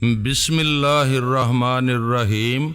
بسم اللہ الرحمن الرحیم۔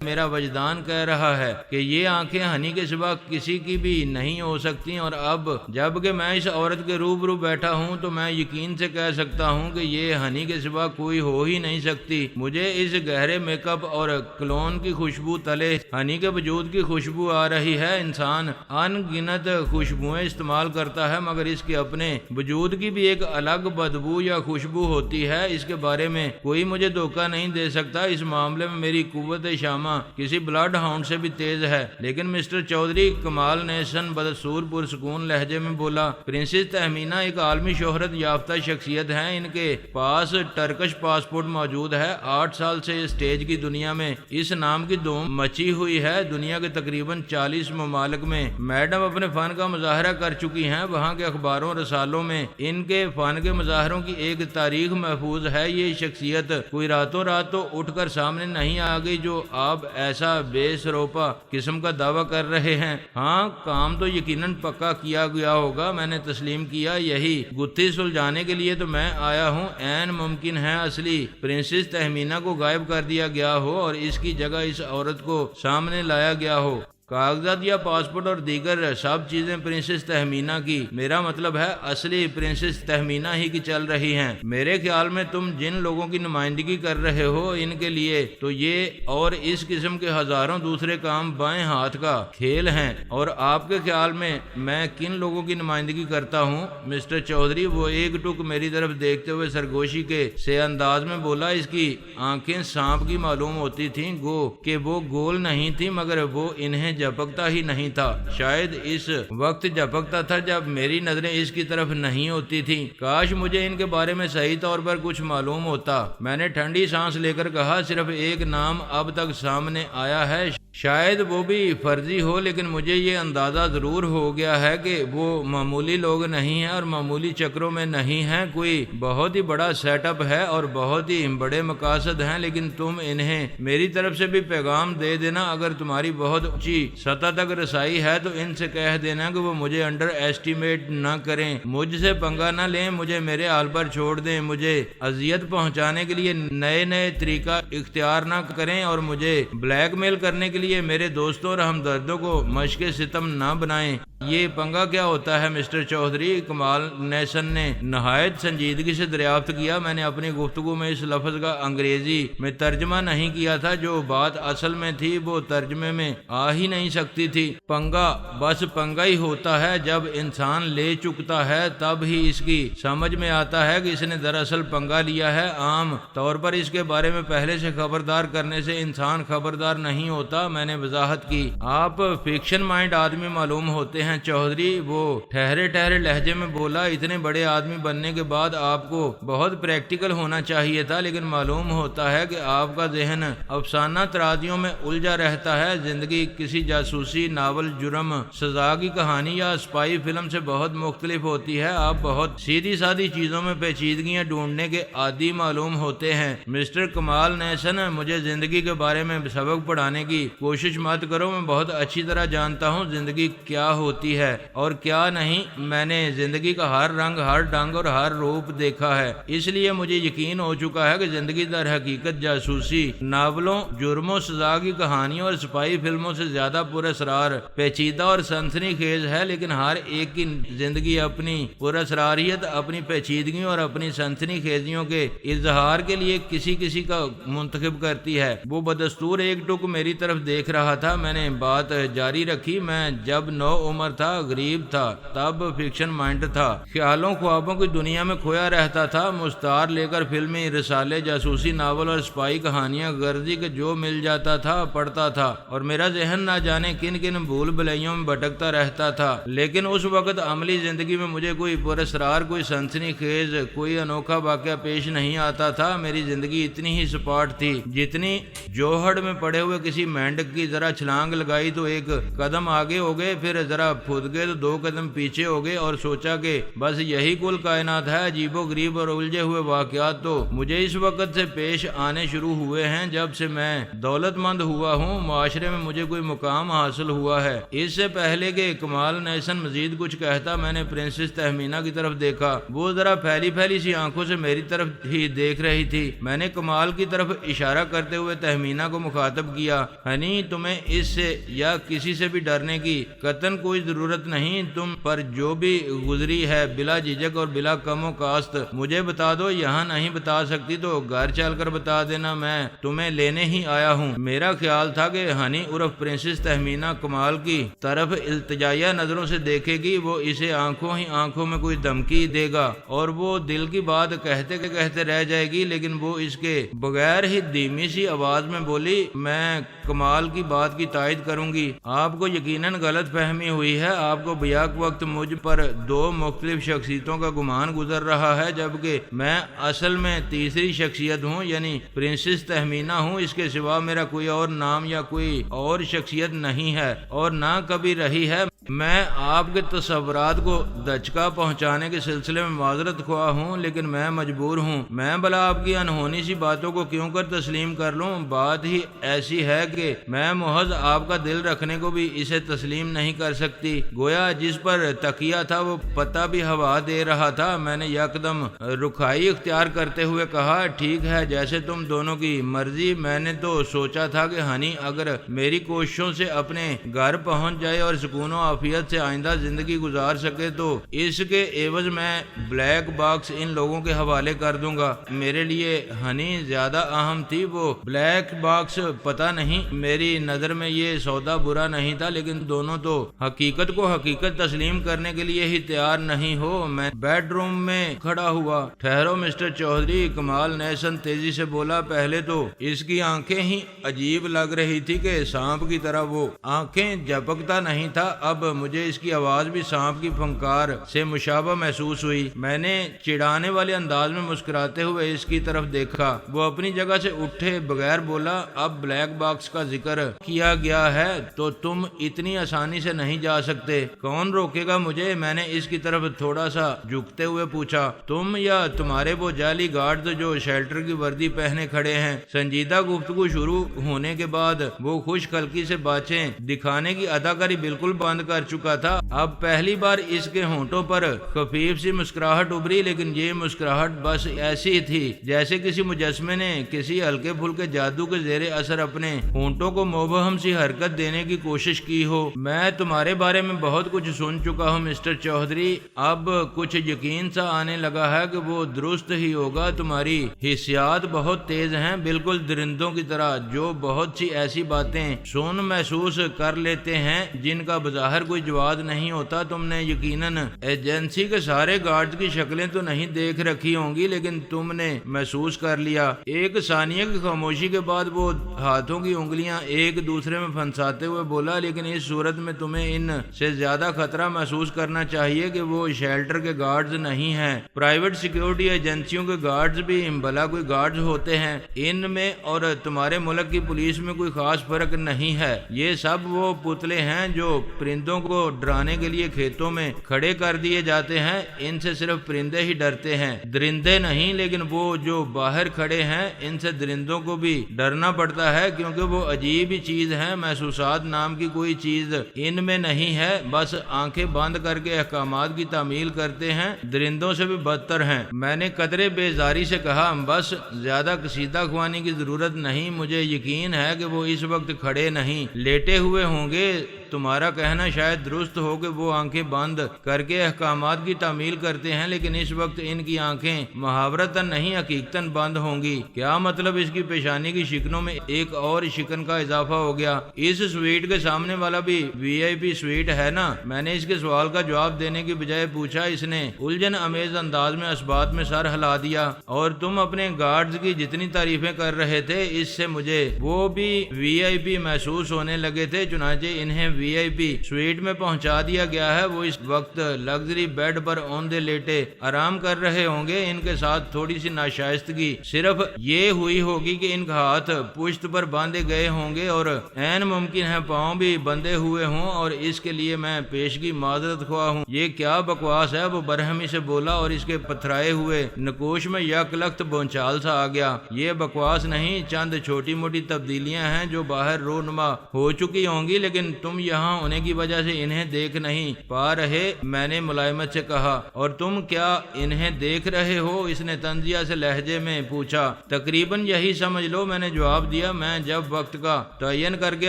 میرا وجدان کہہ رہا ہے کہ یہ آنکھیں ہنی کے سوا کسی کی بھی نہیں ہو سکتی، اور اب جب کہ میں اس عورت کے روبرو بیٹھا ہوں تو میں یقین سے کہہ سکتا ہوں کہ یہ ہنی کے سوا کوئی ہو ہی نہیں سکتی۔ مجھے اس گہرے میک اپ اور کلون کی خوشبو تلے ہنی کے وجود کی خوشبو آ رہی ہے۔ انسان ان گنت خوشبوئیں استعمال کرتا ہے، مگر اس کے اپنے وجود کی بھی ایک الگ بدبو یا خوشبو ہوتی ہے۔ اس کے بارے میں کوئی مجھے دھوکہ نہیں دے سکتا۔ اس معاملے میں میری قوت شامہ کسی بلڈ ہاؤنڈ سے بھی تیز ہے۔ لیکن مسٹر چودھری، کمال نیسن بدسور پرسکون لہجے میں بولا، پرنسس تہمینہ ایک عالمی شہرت یافتہ شخصیت ہیں۔ ان کے پاس ٹرکش پاسپورٹ موجود ہے۔ 8 سال سے اسٹیج کی دنیا میں اس نام کی دھوم مچی ہوئی ہے۔ دنیا کے تقریباً 40 ممالک میں میڈم اپنے فن کا مظاہرہ کر چکی ہیں۔ وہاں کے اخباروں رسالوں میں ان کے فن کے مظاہروں کی ایک تاریخ محفوظ ہے۔ یہ شخصیت کوئی راتوں رات تو اٹھ کر سامنے نہیں آ گئی جو آپ ایسا بے سروپا قسم کا دعویٰ کر رہے ہیں۔ ہاں، کام تو یقیناً پکا کیا گیا ہوگا، میں نے تسلیم کیا۔ یہی گتھی سلجھانے کے لیے تو میں آیا ہوں۔ عین ممکن ہے اصلی پرنسس تہمینہ کو غائب کر دیا گیا ہو اور اس کی جگہ اس عورت کو سامنے لایا گیا ہو۔ کاغذات یا پاسپورٹ اور دیگر سب چیزیں پرنسس تہمینہ کی، میرا مطلب ہے اصلی پرنسس تہمینہ ہی کی چل رہی ہیں۔ میرے خیال میں تم جن لوگوں کی نمائندگی کر رہے ہو ان کے لیے تو یہ اور اس قسم کے ہزاروں دوسرے کام بائیں ہاتھ کا کھیل ہیں۔ اور آپ کے خیال میں کن لوگوں کی نمائندگی کرتا ہوں؟ مسٹر چودھری وہ ایک ٹک میری طرف دیکھتے ہوئے سرگوشی کے سے انداز میں بولا، اس کی آنکھیں سانپ کی معلوم ہوتی تھیں، گو کہ وہ گول نہیں تھی مگر وہ انہیں جھپکتا ہی نہیں تھا۔ شاید اس وقت جھپکتا تھا جب میری نظریں اس کی طرف نہیں ہوتی تھیں۔ کاش مجھے ان کے بارے میں صحیح طور پر کچھ معلوم ہوتا۔ میں نے ٹھنڈی سانس لے کر کہا، صرف ایک نام اب تک سامنے آیا ہے، شاید وہ بھی فرضی ہو، لیکن مجھے یہ اندازہ ضرور ہو گیا ہے کہ وہ معمولی لوگ نہیں ہیں اور معمولی چکروں میں نہیں ہیں۔ کوئی بہت ہی بڑا سیٹ اپ ہے اور بہت ہی بڑے مقاصد ہیں، لیکن تم انہیں میری طرف سے بھی پیغام دے دینا۔ اگر تمہاری بہت اونچی سطح تک رسائی ہے تو ان سے کہہ دینا کہ وہ مجھے انڈر ایسٹیمیٹ نہ کریں، مجھ سے پنگا نہ لیں، مجھے میرے حال پر چھوڑ دیں، مجھے اذیت پہنچانے کے لیے نئے طریقہ اختیار نہ کریں اور مجھے بلیک میل کرنے کے لیے میرے دوستوں اور ہمدردوں کو مشق ستم نہ بنائیں۔ یہ پنگا کیا ہوتا ہے مسٹر چودھری؟ کمال نیسن نے نہایت سنجیدگی سے دریافت کیا۔ میں نے اپنی گفتگو میں اس لفظ کا انگریزی میں ترجمہ نہیں کیا تھا۔ جو بات اصل میں تھی وہ ترجمے میں آ ہی نہیں سکتی تھی۔ پنگا بس پنگا ہی ہوتا ہے، جب انسان لے چکتا ہے تب ہی اس کی سمجھ میں آتا ہے کہ اس نے دراصل پنگا لیا ہے۔ عام طور پر اس کے بارے میں پہلے سے خبردار کرنے سے انسان خبردار نہیں ہوتا۔ میں نے وضاحت کی، آپ فکشن مائنڈ آدمی معلوم ہوتے ہیں چودھری۔ وہ ٹھہرے لہجے میں بولا، اتنے بڑے آدمی بننے کے بعد آپ کو بہت پریکٹیکل ہونا چاہیے تھا، لیکن معلوم ہوتا ہے کہ آپ کا ذہن افسانہ ترازیوں میں الجھا رہتا ہے۔ زندگی کسی جاسوسی ناول، جرم سزا کی کہانی یا اسپائی فلم سے بہت مختلف ہوتی ہے۔ آپ بہت سیدھی سادی چیزوں میں پیچیدگیاں ڈھونڈنے کے عادی معلوم ہوتے ہیں۔ مسٹر کمال نیسن، مجھے زندگی کے بارے میں سبق پڑھانے کی کوشش مت کرو۔ میں بہت اچھی طرح جانتا ہوں زندگی کیا ہوتی ہے اور کیا نہیں۔ میں نے زندگی کا ہر رنگ، ہر ڈھنگ اور ہر روپ دیکھا ہے، اس لیے مجھے یقین ہو چکا ہے کہ زندگی در حقیقت جاسوسی ناولوں، جرم و سزا کی کہانیوں اور اسپائی فلموں سے زیادہ پراسرار، پیچیدہ اور سنسنی خیز ہے۔ لیکن ہر ایک کی زندگی اپنی پراسراریت، اپنی پیچیدگیوں اور اپنی سنسنی خیزیوں کے اظہار کے لیے کسی کا منتخب کرتی ہے۔ وہ بدستور ایک ٹک میری طرف دیکھ رہا تھا۔ میں نے بات جاری رکھی، میں جب نو عمر تھا، غریب تھا، تب فکشن مائنڈ تھا، خیالوں خوابوں کی دنیا میں کھویا رہتا تھا، مستعار لے کر فلمی رسالے، جاسوسی ناول اور اسپائی کہانیاں غرضی کے جو مل جاتا تھا پڑھتا تھا، اور میرا ذہن نہ جانے کن بھول بھلائیوں میں بھٹکتا رہتا تھا۔ لیکن اس وقت عملی زندگی میں مجھے کوئی پراسرار، کوئی سنسنی خیز، کوئی انوکھا واقعہ پیش نہیں آتا تھا۔ میری زندگی اتنی ہی سپاٹ تھی جتنی جوہڑ میں پڑے ہوئے کسی مینڈک کی۔ ذرا چھلانگ لگائی تو ایک قدم آگے ہو گئے، پھر ذرا پھد گئے تو 2 قدم پیچھے ہو گئے اور سوچا کہ بس یہی کل کائنات ہے۔ عجیب و غریب اور الجھے ہوئے واقعات تو مجھے اس وقت سے پیش آنے شروع ہوئے ہیں جب سے میں دولت مند ہوا ہوں، معاشرے میں مجھے کوئی مقام حاصل ہوا ہے۔ اس سے پہلے کہ کمال نیسن مزید کچھ کہتا، میں نے پرنسس تہمینہ کی طرف دیکھا۔ وہ ذرا پھیلی پھیلی سی آنکھوں سے میری طرف ہی دیکھ رہی تھی۔ میں نے کمال کی طرف اشارہ کرتے ہوئے تہمینہ کو مخاطب کیا، ہنی تمہیں اس سے یا کسی سے بھی ڈرنے کی قطعاً کوئی ضرورت نہیں۔ تم پر جو بھی گزری ہے بلا جھجک اور بلا کم و کاست مجھے بتا دو۔ یہاں نہیں بتا سکتی تو گھر چل کر بتا دینا، میں تمہیں لینے ہی آیا ہوں۔ میرا خیال تھا کہ ہنی عرف پرنسس تہمینہ کمال کی طرف التجائیہ نظروں سے دیکھے گی، وہ اسے آنکھوں ہی آنکھوں میں کوئی دھمکی دے گا اور وہ دل کی بات کہتے کہتے رہ جائے گی، لیکن وہ اس کے بغیر ہی دھیمی سی آواز میں بولی، میں کمال کی بات کی تائید کروں گی۔ آپ کو یقیناً غلط فہمی ہوئی ہے۔ آپ کو بیک وقت مجھ پر 2 مختلف شخصیتوں کا گمان گزر رہا ہے، جبکہ میں اصل میں تیسری شخصیت ہوں، یعنی پرنسس تہمینہ ہوں۔ اس کے سوا میرا کوئی اور نام یا کوئی اور شخصیت نہیں ہے اور نہ کبھی رہی ہے۔ میں آپ کے تصورات کو دھچکا پہنچانے کے سلسلے میں معذرت خواہ ہوں، لیکن میں مجبور ہوں۔ میں بھلا آپ کی انہونی سی باتوں کو کیوں کر تسلیم کر لوں؟ بات ہی ایسی ہے کہ میں محض آپ کا دل رکھنے کو بھی اسے تسلیم نہیں کر سکتی۔ گویا جس پر تکیہ تھا وہ پتہ بھی ہوا دے رہا تھا۔ میں نے یکدم رکھائی اختیار کرتے ہوئے کہا، ٹھیک ہے، جیسے تم دونوں کی مرضی۔ میں نے تو سوچا تھا کہ ہنی اگر میری کوششوں سے اپنے گھر پہنچ جائے اور سکون و عافیت سے آئندہ زندگی گزار سکے تو اس کے عوض میں بلیک باکس ان لوگوں کے حوالے کر دوں گا۔ میرے لیے ہنی زیادہ اہم تھی۔ وہ بلیک باکس پتہ نہیں، میری نظر میں یہ سودا برا نہیں تھا، لیکن دونوں تو حقیقت کو حقیقت تسلیم کرنے کے لیے ہی تیار نہیں ہو۔ میں بیڈ روم میں کھڑا ہوا۔ ٹھہرو مسٹر چودھری، کمال نیسن تیزی سے بولا۔ پہلے تو اس کی آنکھیں ہی عجیب لگ رہی تھی کہ سانپ کی طرح وہ آنکھیں جھپکتا نہیں تھا، اب مجھے اس کی آواز بھی سانپ کی پھنکار سے مشابہ محسوس ہوئی۔ میں نے چڑھانے والے انداز میں مسکراتے ہوئے اس کی طرف دیکھا۔ وہ اپنی جگہ سے اٹھے بغیر بولا، اب بلیک باکس کا ذکر کیا گیا ہے تو تم اتنی آسانی سے نہیں جا سکتے۔ کون روکے گا مجھے؟ میں نے اس کی طرف تھوڑا سا جھکتے ہوئے پوچھا۔ تم یا تمہارے وہ جعلی گارڈ جو شیلٹر کی وردی پہنے کھڑے ہیں؟ سنجیدہ گفتگو شروع ہونے کے بعد وہ خوش خلقی سے باتیں دکھانے کی اداکاری بالکل بند کر چکا تھا۔ اب پہلی بار اس کے ہونٹوں پر خفیف سی مسکراہٹ ابھری، لیکن یہ مسکراہٹ بس ایسی تھی جیسے کسی مجسمے نے کسی ہلکے پھلکے جادو کے زیر اثر اپنے ہونٹوں کو مبہم سی حرکت دینے کی کوشش کی ہو۔ میں تمہارے بارے میں بہت کچھ سن چکا ہوں مسٹر چودھری، اب کچھ یقین سا آنے لگا ہے کہ وہ درست ہی ہوگا۔ تمہاری حسیات بہت تیز ہیں، بالکل درندوں کی طرح، جو بہت سی ایسی باتیں سن محسوس کر لیتے ہیں جن کا بظاہر کوئی جواز نہیں ہوتا۔ تم نے یقیناً ایجنسی کے سارے گارڈز کی شکلیں تو نہیں دیکھ رکھی ہوں گی، لیکن تم نے محسوس کر لیا۔ ایک ثانیہ کی خاموشی کے بعد وہ ہاتھوں کی انگلیاں ایک دوسرے میں پھنساتے ہوئے بولا، لیکن اس صورت میں تمہیں ان سے زیادہ خطرہ محسوس کرنا چاہیے کہ وہ شیلٹر کے گارڈز نہیں ہیں۔ پرائیویٹ سیکیورٹی ایجنسیوں کے گارڈز بھی بھلا کوئی گارڈز ہوتے ہیں، ان میں اور تمہارے ملک کی پولیس میں کوئی خاص فرق نہیں ہے۔ یہ سب وہ پتلے ہیں جو پرندوں کو ڈرانے کے لیے کھیتوں میں کھڑے کر دیے جاتے ہیں۔ ان سے صرف پرندے ہی ڈرتے ہیں، درندے نہیں، لیکن وہ جو باہر کھڑے ہیں ان سے درندوں کو بھی ڈرنا پڑتا ہے، کیونکہ وہ عجیب ہی چیز ہے۔ محسوسات نام کی کوئی چیز ان میں نہیں ہے، بس آنکھیں بند کر کے احکامات کی تعمیل کرتے ہیں، درندوں سے بھی بدتر ہیں۔ میں نے قدرے بیزاری سے کہا، بس زیادہ قصیدہ خوانی کی ضرورت نہیں، مجھے یقین ہے کہ وہ اس وقت کھڑے نہیں، لیٹے ہوئے ہوں گے۔ تمہارا کہنا شاید درست ہو کہ وہ آنکھیں بند کر کے احکامات کی تعمیل کرتے ہیں، لیکن اس وقت ان کی آنکھیں محاورتاً نہیں حقیقتاً بند ہوں گی۔ کیا مطلب؟ اس کی پیشانی کی شکنوں میں ایک اور شکن کا اضافہ ہو گیا۔ اس سویٹ کے سامنے والا بھی VIP سویٹ ہے نا؟ میں نے اس کے سوال کا جواب دینے کی بجائے پوچھا۔ اس نے الجھن امیز انداز میں اس بات میں سر ہلا دیا۔ اور تم اپنے گارڈز کی جتنی تعریفیں کر رہے تھے، اس سے مجھے وہ بھی VIP محسوس ہونے لگے تھے، چنانچہ انہیں VIP سویٹ میں پہنچا دیا گیا ہے، وہ اس وقت لگژری بیڈ پر اوندھے لیٹے آرام کر رہے ہوں گے۔ ان کے ساتھ تھوڑی سی ناشائستگی صرف یہ ہوئی ہوگی کہ ان کا ہاتھ پشت پر باندھے گئے ہوں گے اور عین ممکن ہے پاؤں بھی بندھے ہوئے ہوں، اور اس کے لیے میں پیشگی معذرت خواہ ہوں۔ یہ کیا بکواس ہے، وہ برہمی سے بولا اور اس کے پتھرائے ہوئے نکوش میں یک لخت بونچال سا آ گیا۔ یہ بکواس نہیں، چند چھوٹی موٹی تبدیلیاں ہیں جو باہر رونما ہو چکی ہوں گی، لیکن تم یہاں ہونے کی وجہ سے انہیں دیکھ نہیں پا رہے، میں نے ملائمت سے کہا۔ اور تم کیا انہیں دیکھ رہے ہو؟ اس نے طنزیہ سے لہجے میں پوچھا۔ تقریباً یہی سمجھ لو، میں نے جواب دیا۔ میں جب وقت کا تعین کر کے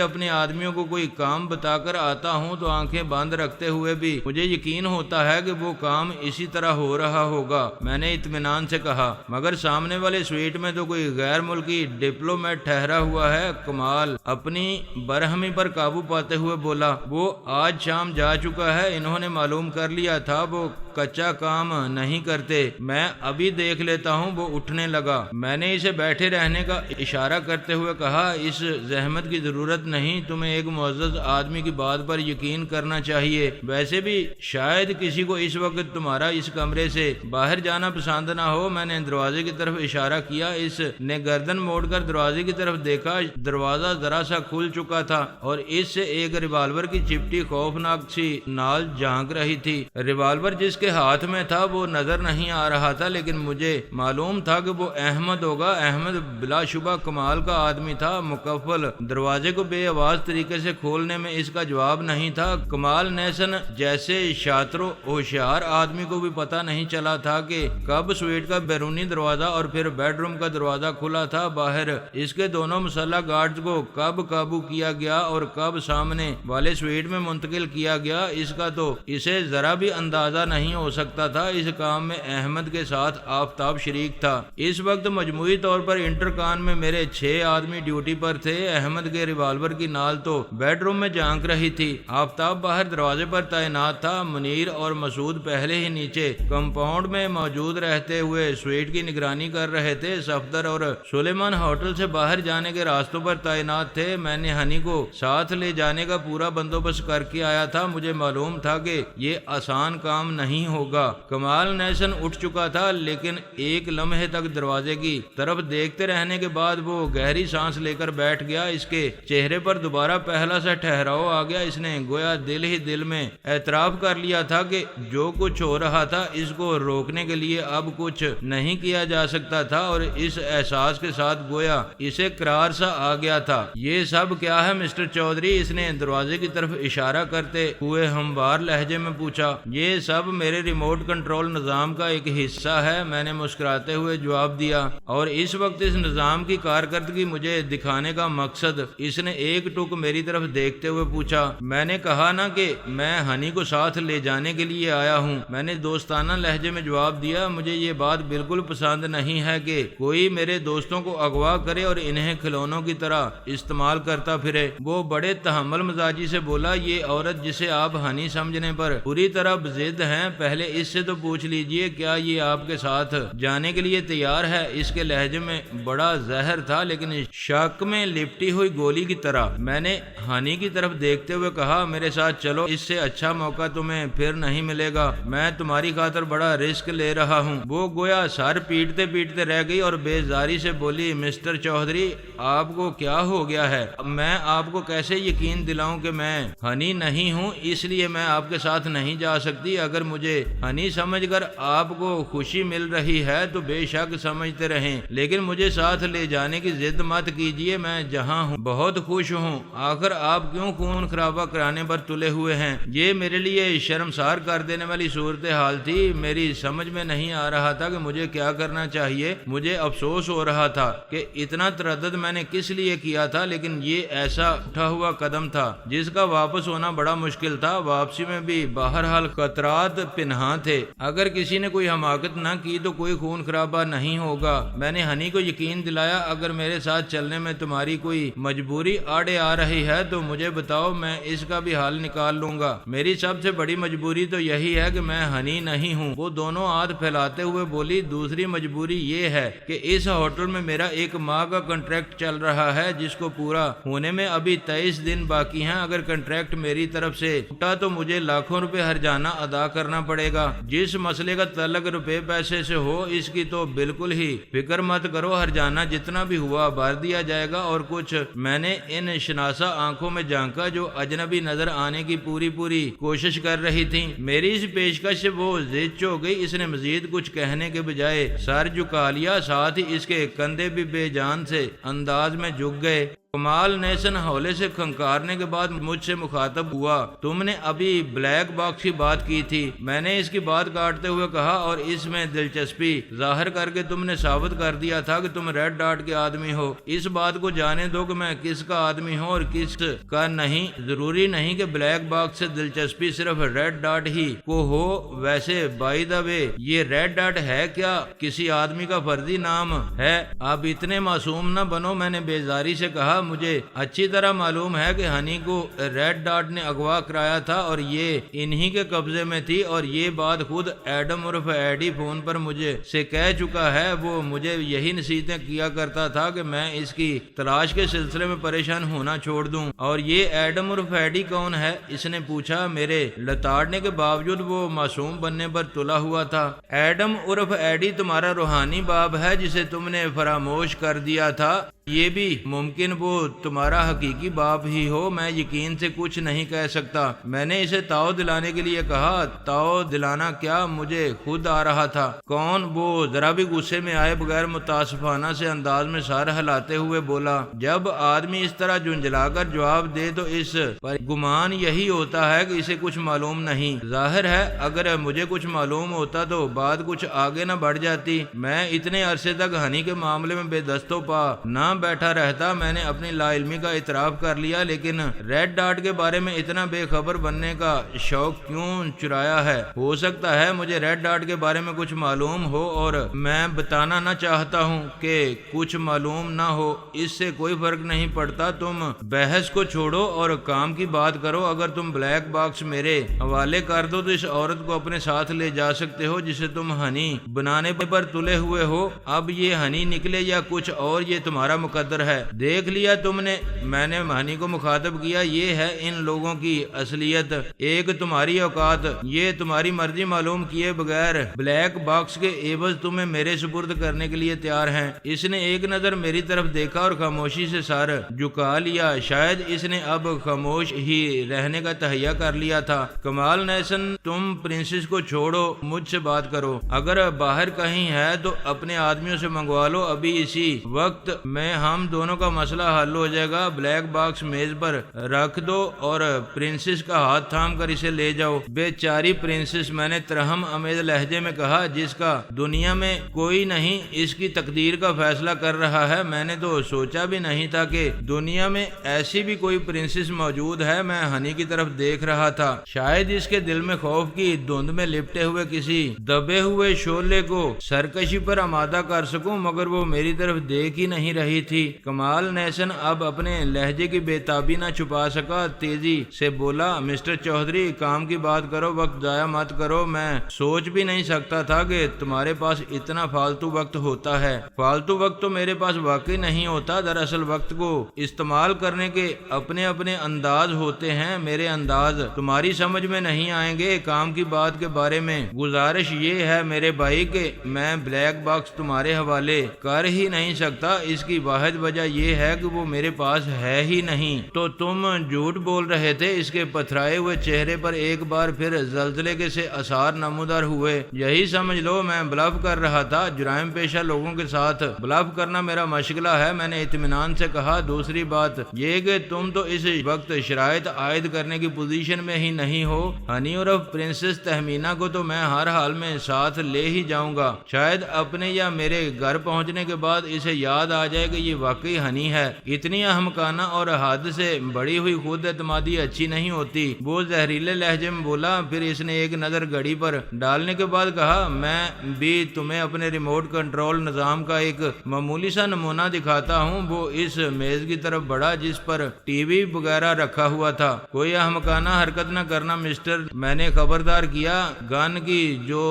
اپنے آدمیوں کو کوئی کام بتا کر آتا ہوں تو آنکھیں بند رکھتے ہوئے بھی مجھے یقین ہوتا ہے کہ وہ کام اسی طرح ہو رہا ہوگا، میں نے اطمینان سے کہا۔ مگر سامنے والے سویٹ میں تو کوئی غیر ملکی ڈپلومیٹ ٹھہرا ہوا ہے۔ کمال اپنی برہمی پر قابو پاتے ہوئے بولا۔ وہ آج شام جا چکا ہے، انہوں نے معلوم کر لیا تھا وہ کچا کام نہیں کرتے۔ میں ابھی دیکھ لیتا ہوں۔ وہ اٹھنے لگا۔ میں نے اسے بیٹھے رہنے کا اشارہ کرتے ہوئے کہا، اس زحمت کی ضرورت نہیں، تمہیں ایک معزز آدمی کی بات پر یقین کرنا چاہیے۔ ویسے بھی شاید کسی کو اس وقت تمہارا اس کمرے سے باہر جانا پسند نہ ہو۔ میں نے دروازے کی طرف اشارہ کیا۔ اس نے گردن موڑ کر دروازے کی طرف دیکھا۔ دروازہ ذرا سا کھل چکا تھا اور اس سے ایک ریوالور کی چپٹی خوفناک سی نال جھانک رہی تھی۔ ریوالور جس کے ہاتھ میں تھا وہ نظر نہیں آ رہا تھا، لیکن مجھے معلوم تھا کہ وہ احمد ہوگا۔ احمد بلا شبہ کمال کا آدمی تھا۔ مکفل دروازے کو بے آواز طریقے سے کھولنے میں اس کا جواب نہیں تھا۔ کمال نیسن جیسے شاطر و ہوشیار آدمی کو بھی پتہ نہیں چلا تھا کہ کب سویٹ کا بیرونی دروازہ اور پھر بیڈ روم کا دروازہ کھلا تھا۔ باہر اس کے دونوں مسلح گارڈز کو کب قابو کیا گیا اور کب سامنے والے سویٹ میں منتقل کیا گیا، اس کا تو اسے ذرا بھی اندازہ نہیں ہو سکتا تھا۔ اس کام میں احمد کے ساتھ آفتاب شریک تھا۔ اس وقت مجموعی طور پر انٹرکان میں میرے 6 آدمی ڈیوٹی پر تھے۔ احمد کے ریوالور کی نال تو بیڈ روم میں جھانک رہی تھی۔ آفتاب باہر دروازے پر تعینات تھا۔ منیر اور مسعود پہلے ہی نیچے کمپاؤنڈ میں موجود رہتے ہوئے سویٹ کی نگرانی کر رہے تھے۔ صفدر اور سلیمان ہوٹل سے باہر جانے کے راستوں پر تعینات تھے۔ میں نے ہنی کو ساتھ لے جانے کا پورا بندوبست کر کے آیا تھا۔ مجھے معلوم تھا کہ یہ آسان کام نہیں ہوگا۔ کمال نیسن اٹھ چکا تھا، لیکن ایک لمحے تک دروازے کی طرف دیکھتے رہنے کے بعد وہ گہری سانس لے کر بیٹھ گیا۔ اس کے چہرے پر دوبارہ پہلا سا ٹھہراؤ آ گیا۔ اس نے گویا دل ہی دل میں اعتراف کر لیا تھا کہ جو کچھ ہو رہا تھا اس کو روکنے کے لیے اب کچھ نہیں کیا جا سکتا تھا، اور اس احساس کے ساتھ گویا اسے قرار سا آ گیا تھا۔ یہ سب کیا ہے مسٹر چودھری؟ اس نے دروازے کی طرف اشارہ کرتے ہوئے ہموار لہجے میں پوچھا۔ یہ سب میرے ریموٹ کنٹرول نظام کا ایک حصہ ہے، میں نے مسکراتے ہوئے جواب دیا، اور اس وقت اس نظام کی کارکردگی مجھے دکھانے کا مقصد؟ اس نے ایک ٹک میری طرف دیکھتے ہوئے پوچھا۔ میں نے کہا نا کہ میں ہنی کو ساتھ لے جانے کے لیے آیا ہوں، میں نے دوستانہ لہجے میں جواب دیا۔ مجھے یہ بات بالکل پسند نہیں ہے کہ کوئی میرے دوستوں کو اغوا کرے اور انہیں کھلونوں کی طرح استعمال کرتا پھرے۔ وہ بڑے تحمل مزاجی سے بولا، یہ عورت جسے آپ ہنی سمجھنے پر پوری طرح بضد ہیں، پہلے اس سے تو پوچھ لیجئے کیا یہ آپ کے ساتھ جانے کے لیے تیار ہے؟ اس کے لہجے میں بڑا زہر تھا، لیکن شک میں لپٹی ہوئی گولی کی طرح۔ میں نے ہنی کی طرف دیکھتے ہوئے کہا، میرے ساتھ چلو، اس سے اچھا موقع تمہیں پھر نہیں ملے گا، میں تمہاری خاطر بڑا رسک لے رہا ہوں۔ وہ گویا سر پیٹتے پیٹتے رہ گئی اور بیزاری سے بولی، مسٹر چودھری آپ کو کیا ہو گیا ہے؟ میں آپ کو کیسے یقین دلاؤں کہ میں ہنی نہیں ہوں؟ اس لیے میں آپ کے ساتھ نہیں جا سکتی۔ اگر مجھے ہنی سمجھ کر آپ کو خوشی مل رہی ہے تو بے شک سمجھتے رہیں، لیکن مجھے ساتھ لے جانے کی ضد مت کیجیے۔ میں جہاں ہوں بہت خوش ہوں۔ آخر آپ کیوں خون خرابہ کرانے پر تلے ہوئے ہیں؟ یہ میرے لیے شرمسار کر دینے والی صورتحال تھی۔ میری سمجھ میں نہیں آ رہا تھا کہ مجھے کیا کرنا چاہیے۔ مجھے افسوس ہو رہا تھا کہ اتنا تردد میں نے کس لیے کیا تھا، لیکن یہ ایسا اٹھا ہوا قدم تھا جس کا واپس ہونا بڑا مشکل تھا۔ واپسی میں بھی بہرحال خطرات پنہاں تھے۔ اگر کسی نے کوئی حماقت نہ کی تو کوئی خون خرابہ نہیں ہوگا۔ میں نے ہنی کو یقین دلایا اگر میرے ساتھ چلنے میں تمہاری کوئی مجبوری آڑے آ رہی ہے تو مجھے بتاؤ، میں اس کا بھی حل نکال لوں گا۔ میری سب سے بڑی مجبوری تو یہی ہے کہ میں ہنی نہیں ہوں۔ وہ دونوں ہاتھ پھیلاتے ہوئے بولی، دوسری مجبوری یہ ہے کہ اس ہوٹل میں میرا 1 ماہ کا کنٹریکٹ چل رہا ہے جس کو پورا ہونے میں ابھی 23 دن باقی ہیں۔ اگر کنٹریکٹ میری طرف سے ٹوٹا تو مجھے لاکھوں روپے ہرجانہ ادا کرنا پڑے گا۔ جس مسئلے کا تعلق روپے پیسے سے ہو اس کی تو بالکل ہی فکر مت کرو، ہرجانہ جتنا بھی ہوا بھر دیا جائے گا۔ اور کچھ میں نے ان شناسا آنکھوں میں جھانکا جو اجنبی نظر آنے کی پوری کوشش کر رہی تھی۔ میری اس پیشکش سے وہ ضد ہو گئی۔ اس نے مزید کچھ کہنے کے بجائے سر جھکا لیا، ساتھ ہی اس کے کندھے بھی بے جان سے انداز میں جھک گئے۔ کمال نیسن ہولے سے کھنکارنے کے بعد مجھ سے مخاطب ہوا، تم نے ابھی بلیک باکس کی بات کی تھی۔ میں نے اس کی بات کاٹتے ہوئے کہا، اور اس میں دلچسپی ظاہر کر کے تم نے ثابت کر دیا تھا کہ تم ریڈ ڈاٹ کے آدمی ہو۔ اس بات کو جانے دو کہ میں کس کا آدمی ہوں اور کس کا نہیں۔ ضروری نہیں کہ بلیک باکس سے دلچسپی صرف ریڈ ڈاٹ ہی کو ہو۔ ویسے بائی دا وے یہ ریڈ ڈاٹ ہے کیا؟ کسی آدمی کا فرضی نام ہے؟ اب اتنے معصوم نہ بنو، میں نے بیزاری سے کہا۔ مجھے اچھی طرح معلوم ہے کہ ہنی کو ریڈ ڈاٹ نے اغوا کرایا تھا اور یہ انہی کے قبضے میں تھی، اور یہ بات خود ایڈم عرف ایڈی فون پر مجھے سے کہہ چکا ہے۔ وہ مجھے یہی نصیحتیں کیا کرتا تھا کہ میں اس کی تلاش کے سلسلے میں پریشان ہونا چھوڑ دوں۔ اور یہ ایڈم عرف ایڈی کون ہے؟ اس نے پوچھا۔ میرے لتاڑنے کے باوجود وہ معصوم بننے پر تلا ہوا تھا۔ ایڈم عرف ایڈی تمہارا روحانی باپ ہے جسے تم نے فراموش کر دیا تھا۔ یہ بھی ممکن وہ تمہارا حقیقی باپ ہی ہو، میں یقین سے کچھ نہیں کہہ سکتا۔ میں نے اسے تاؤ دلانے کے لیے کہا۔ تاؤ دلانا کیا؟ مجھے خود آ رہا تھا۔ کون؟ وہ ذرا بھی غصے میں آئے بغیر متاسفانہ سے انداز میں سر ہلاتے ہوئے بولا۔ جب آدمی اس طرح جھنجھلا کر جواب دے تو اس پر گمان یہی ہوتا ہے کہ اسے کچھ معلوم نہیں۔ ظاہر ہے اگر مجھے کچھ معلوم ہوتا تو بات کچھ آگے نہ بڑھ جاتی۔ میں اتنے عرصے تک ہنی کے معاملے میں بے دست و پا نہ بیٹھا رہتا۔ میں نے اپنی لا علمی کا اعتراف کر لیا، لیکن ریڈ ڈاٹ کے بارے میں اتنا بے خبر بننے کا شوق کیوں چرایا ہے؟ ہو سکتا ہے مجھے ریڈ ڈاٹ کے بارے میں کچھ معلوم ہو اور میں بتانا نہ چاہتا ہوں کہ کچھ معلوم نہ ہو، اس سے کوئی فرق نہیں پڑتا۔ تم بحث کو چھوڑو اور کام کی بات کرو۔ اگر تم بلیک باکس میرے حوالے کر دو تو اس عورت کو اپنے ساتھ لے جا سکتے ہو جسے تم ہنی بنانے پر تلے ہوئے ہو۔ اب یہ ہنی نکلے یا کچھ اور یہ تمہارا مقدر ہے۔ دیکھ لیا تم نے، میں نے ہنی کو مخاطب کیا، یہ ہے ان لوگوں کی اصلیت، ایک تمہاری اوقات، یہ تمہاری مرضی معلوم کیے بغیر بلیک باکس کے عوض تمہیں میرے سپرد کرنے کے لیے تیار ہیں۔ اس نے ایک نظر میری طرف دیکھا اور خاموشی سے سر جھکا لیا۔ شاید اس نے اب خاموش ہی رہنے کا تہیہ کر لیا تھا۔ کمال نیسن، تم پرنسس کو چھوڑو، مجھ سے بات کرو۔ اگر باہر کہیں ہے تو اپنے آدمیوں سے منگوا لو، ابھی اسی وقت میں ہم دونوں کا مسئلہ حل ہو جائے گا۔ بلیک باکس میز پر رکھ دو اور پرنسس کا ہاتھ تھام کر اسے لے جاؤ۔ بیچاری پرنسس، میں نے ترہم امیز لہجے میں کہا، جس کا دنیا میں کوئی نہیں اس کی تقدیر کا فیصلہ کر رہا ہے۔ میں نے تو سوچا بھی نہیں تھا کہ دنیا میں ایسی بھی کوئی پرنسس موجود ہے۔ میں ہنی کی طرف دیکھ رہا تھا، شاید اس کے دل میں خوف کی دھند میں لپٹے ہوئے کسی دبے ہوئے شعلے کو سرکشی پر آمادہ کر سکوں، مگر وہ میری طرف دیکھ ہی نہیں رہی تھی۔ کمال نیسن اب اپنے لہجے کی بے تابی نہ چھپا سکا، تیزی سے بولا، مسٹر چودھری کام کی بات کرو، وقت ضائع مت کرو۔ میں سوچ بھی نہیں سکتا تھا کہ تمہارے پاس اتنا فالتو وقت ہوتا ہے۔ فالتو وقت تو میرے پاس واقعی نہیں ہوتا، دراصل وقت کو استعمال کرنے کے اپنے اپنے انداز ہوتے ہیں۔ میرے انداز تمہاری سمجھ میں نہیں آئیں گے۔ کام کی بات کے بارے میں گزارش یہ ہے میرے بھائی کہ میں بلیک باکس تمہارے حوالے کر ہی نہیں سکتا۔ اس کی واحد وجہ یہ ہے کہ وہ میرے پاس ہے ہی نہیں۔ تو تم جھوٹ بول رہے تھے؟ اس کے پتھرائے ہوئے چہرے پر ایک بار پھر زلزلے کے سے آثار نمودار ہوئے۔ یہی سمجھ لو میں بلف کر رہا تھا۔ جرائم پیشہ لوگوں کے ساتھ بلف کرنا میرا مشغلہ ہے، میں نے اطمینان سے کہا۔ دوسری بات یہ کہ تم تو اس وقت شرائط عائد کرنے کی پوزیشن میں ہی نہیں ہو۔ ہنی اور پرنسس تہمینہ کو تو میں ہر حال میں ساتھ لے ہی جاؤں گا۔ شاید اپنے یا میرے گھر پہنچنے کے بعد اسے یاد آ جائے کہ کہ یہ واقعی ہنی ہے۔ اتنی احمقانہ اور حد سے بڑی ہوئی خود اعتمادی اچھی نہیں ہوتی۔ وہ زہریلے لہجے میں بولا، پھر اس نے ایک نظر گھڑی پر ڈالنے کے بعد کہا، میں بھی تمہیں اپنے ریموٹ کنٹرول نظام کا ایک معمولی سا نمونہ دکھاتا ہوں۔ وہ اس میز کی طرف بڑھا جس پر ٹی وی وغیرہ رکھا ہوا تھا۔ کوئی احمقانہ حرکت نہ کرنا مسٹر، میں نے خبردار کیا۔ گن کی جو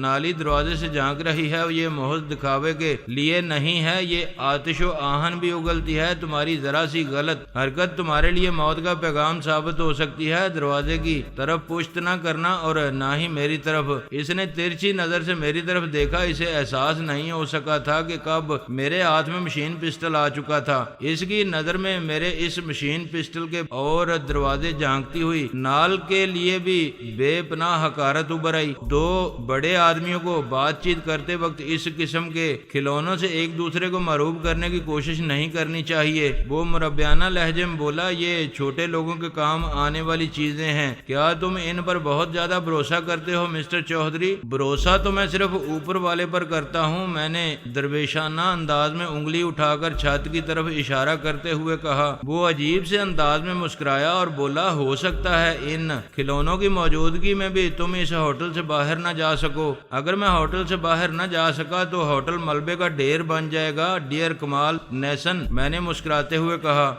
نالی دروازے سے جھانک رہی ہے یہ محض دکھاوے کے لیے نہیں ہے، یہ آتش و آہن بھی اگلتی ہے۔ تمہاری ذرا سی غلط حرکت تمہارے لیے موت کا پیغام ثابت ہو سکتی ہے۔ دروازے کی طرف پشت نہ کرنا اور نہ ہی میری طرف۔ اس نے ترچھی نظر سے میری طرف دیکھا۔ اسے احساس نہیں ہو سکا تھا کہ کب میرے ہاتھ میں مشین پسٹل آ چکا تھا۔ اس کی نظر میں میرے اس مشین پسٹل کے اور دروازے جھانکتی ہوئی نال کے لیے بھی بے پناہ حقارت ابھر آئی۔ دو بڑے آدمیوں کو بات چیت کرتے وقت اس قسم کے کھلونوں سے ایک دوسرے کو مرعوب کرنے کی کوشش نہیں کرنی چاہیے۔ وہ مربیانہ لہجے میں بولا، یہ چھوٹے لوگوں کے کام آنے والی چیزیں ہیں۔ کیا تم ان پر بہت زیادہ بھروسہ کرتے ہو مسٹر چودھری؟ بھروسہ تو میں صرف اوپر والے پر کرتا ہوں، میں نے درویشانہ انداز میں انگلی اٹھا کر چھت کی طرف اشارہ کرتے ہوئے کہا۔ وہ عجیب سے انداز میں مسکرایا اور بولا، ہو سکتا ہے ان کھلونوں کی موجودگی میں بھی تم اس ہوٹل سے باہر نہ جا سکو۔ اگر میں ہوٹل سے باہر نہ جا سکا تو ہوٹل ملبے کا ڈھیر بن جائے گا ڈیئر کمال نیسن، میں نے مسکراتے ہوئے کہا۔